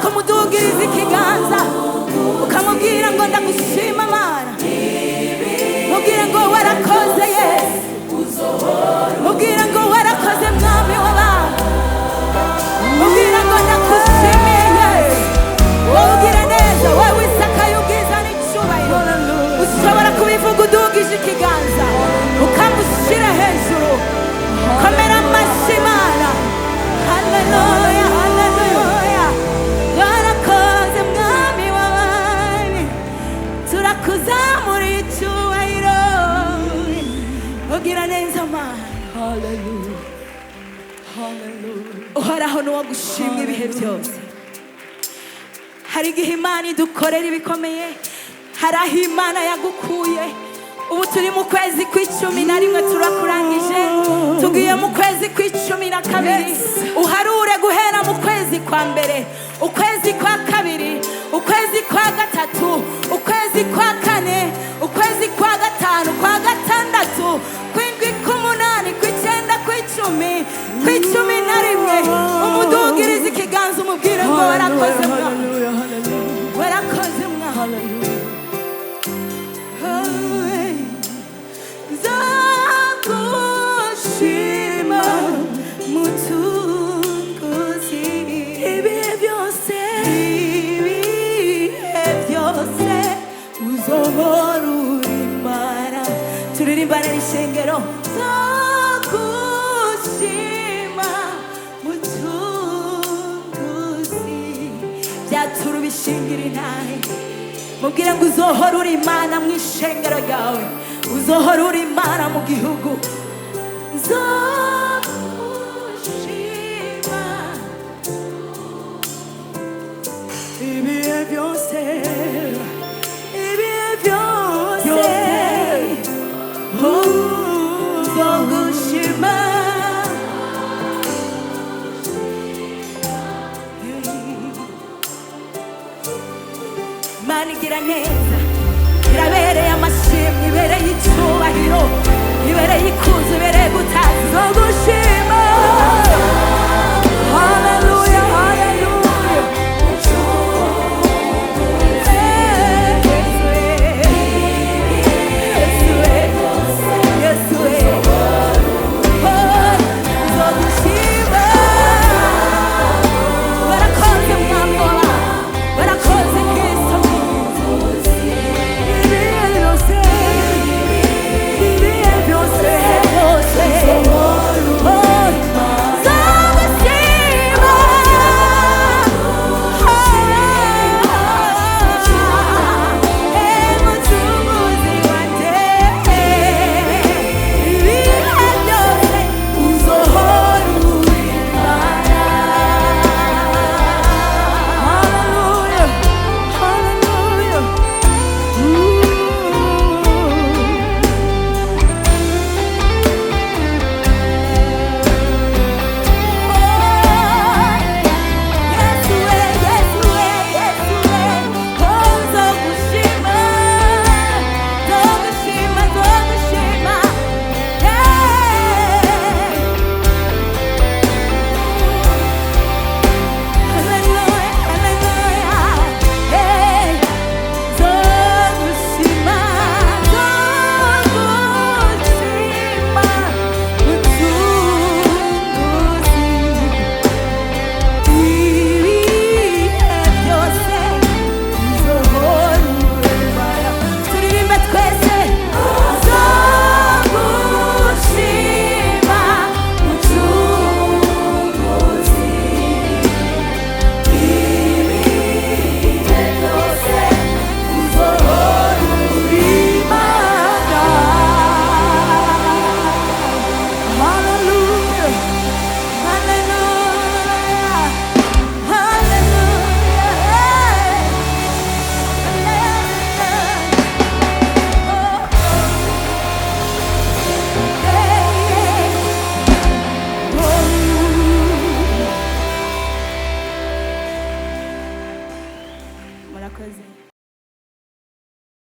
kumudugiriza ikiganza ukamubwira ngo ndagushima Mana, mubwira ngo warakoze Yesu, mubwira ngo warakoze Mwami w'abantu, mubwira ngo ndagushimiye Yesu, wowe neza, wowe wisakaye ubwiza n'icubahiro, ushobora kubivuga udugije ikiganza ukamushyira hejuru, komera amashyi Mana. Haleluya, haleluya, warakoze Mwami w'abami, turakuzamura icubahiro, ugira neza Mana. Haleluya, haleluya, uhoraho nuwo gushimwa ibihe byose. Hari igihe Imana idukorera ibikomeye, hari aho Imana yagukuye. Ubu turi mu kwezi kwa11 turakurangije, tugiye mu kwezi kwa12. Uharure guhera mu kwezi kwa mbere, ukwezi kwa kabiri, ukwezi kwa gatatu, ukwezi kwa kane, ukwezi kwa gatanu, kwa gatandatu, kw'indwi, kw'umunani, kw'icenda, kw'icumi, kw'icumi-na-rimwe. Umudugirize ikiganza umubwire ngo warakoze Mwami, warakoze Mwami. Nzogushima mucunguzi, ibihe byose, ibihe byose uzohora uri Imana. Turirimbane n'ishengero. Nzogushima mucunguzi, byatura ubishingira intahe, mubwire ngo uzohora uri Imana mu ishengero ryawe, uzohora uri Imana mu gihugu. Nzogushima ibihe byose, ibihe byose, nzogushima. Imana igira neza, irabereye amashimwe, ibereye icubahiro, ibereye ikuzo, ibereye gutaza.